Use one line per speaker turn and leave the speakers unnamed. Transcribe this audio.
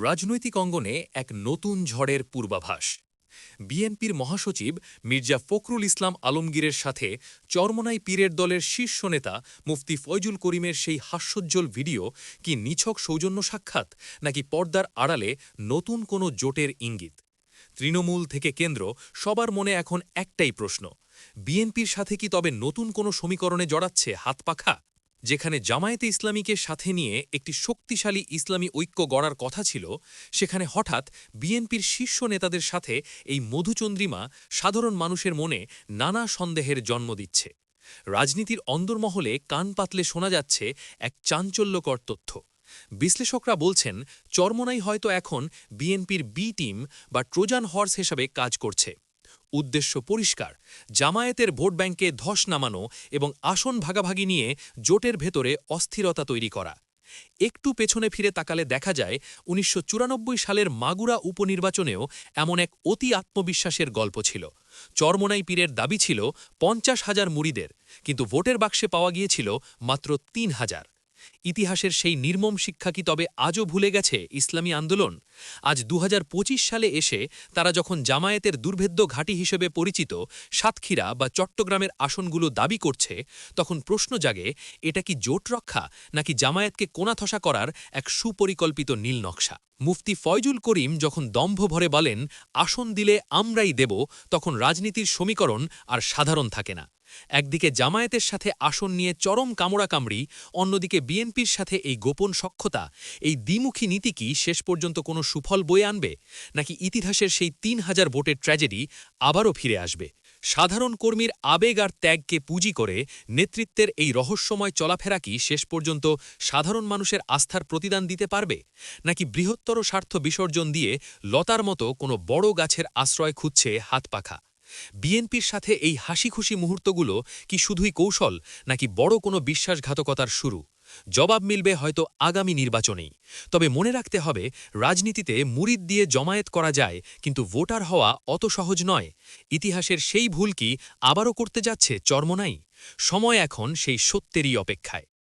রাজনৈতিক অঙ্গনে এক নতুন ঝড়ের পূর্বাভাস। বিএনপির মহাসচিব মির্জা ফখরুল ইসলাম আলমগীরের সাথে চরমোনাই পীরের দলের শীর্ষ নেতা মুফতি ফয়জুল করিমের সেই হাস্যোজ্জ্বল ভিডিও কি নিছক সৌজন্য সাক্ষাৎ, নাকি পর্দার আড়ালে নতুন কোনো জোটের ইঙ্গিত? তৃণমূল থেকে কেন্দ্র সবার মনে এখন একটাই প্রশ্ন, বিএনপির সাথে কি তবে নতুন কোনো সমীকরণে জড়াচ্ছে হাত পাখা? যেখানে জামায়াতে ইসলামীকে সাথে নিয়ে একটি শক্তিশালী ইসলামী ঐক্য গড়ার কথা ছিল, সেখানে হঠাৎ বিএনপির শীর্ষ নেতাদের সাথে এই মধুচন্দ্রিমা সাধারণ মানুষের মনে নানা সন্দেহের জন্ম দিচ্ছে। রাজনীতির অন্দরমহলে কান পাতলে শোনা যাচ্ছে এক চাঞ্চল্যকর তথ্য। বিশ্লেষকরা বলছেন, চরমোনাই হয়তো এখন বিএনপির বি টিম বা ট্রোজান হর্স হিসাবে কাজ করছে। উদ্দেশ্য পরিষ্কার, জামায়াতের ভোট ব্যাংকে ধস নামানো এবং আসন ভাগাভাগি নিয়ে জোটের ভেতরে অস্থিরতা তৈরি করা। একটু পেছনে ফিরে তাকালে দেখা যায় ১৯৯৪ সালের মাগুরা উপনির্বাচনেও এমন এক অতি আত্মবিশ্বাসের গল্প ছিল। চরমোনাই পীরের দাবি ছিল ৫০,০০০ মুরিদের, কিন্তু ভোটের বাক্সে পাওয়া গিয়েছিল মাত্র ৩,০০০। ইতিহাসের সেই নির্মম শিক্ষা কি তবে আজও ভুলে গেছে ইসলামী আন্দোলন? আজ ২০২৫ সালে এসে তারা যখন জামায়াতের দুর্ভেদ্য ঘাঁটি হিসেবে পরিচিত সাতক্ষীরা বা চট্টগ্রামের আসনগুলো দাবি করছে, তখন প্রশ্ন জাগে, এটা কি জোট রক্ষা, নাকি জামায়াতকে কোণাথসা করার এক সুপরিকল্পিত নীলনকশা? মুফতি ফয়জুল করিম যখন দম্ভ ভরে বলেন, আসন দিলে আমরাই দেব, তখন রাজনীতির সমীকরণ আর সাধারণ থাকে না। একদিকে জামায়াতের সাথে আসন নিয়ে চরম কামড়াকামড়ি, অন্যদিকে বিএনপির সাথে এই গোপন সখ্যতা। এই দ্বিমুখী নীতি কি শেষ পর্যন্ত কোনো সুফল বয়ে আনবে, নাকি ইতিহাসের সেই ৩,০০০ ভোটের ট্র্যাজেডি আবারও ফিরে আসবে? সাধারণ কর্মীর আবেগ আর ত্যাগকে পুঁজি করে নেতৃত্বের এই রহস্যময় চলাফেরা কি শেষ পর্যন্ত সাধারণ মানুষের আস্থার প্রতিদান দিতে পারবে, নাকি বৃহত্তর স্বার্থ বিসর্জন দিয়ে লতার মতো কোনো বড় গাছের আশ্রয় খুঁজছে হাত পাখা? বিএনপির সাথে এই হাসিখুশি মুহূর্তগুলো কি শুধুই কৌশল, নাকি বড় কোনো বিশ্বাসঘাতকতার শুরু? জবাব মিলবে হয়তো আগামী নির্বাচনেই। তবে মনে রাখতে হবে, রাজনীতিতে মুরিদ দিয়ে জমায়েত করা যায়, কিন্তু ভোটার হওয়া অত সহজ নয়। ইতিহাসের সেই ভুল কি আবারও করতে যাচ্ছে চরমোনাই? সময় এখন সেই সত্যেরই অপেক্ষায়।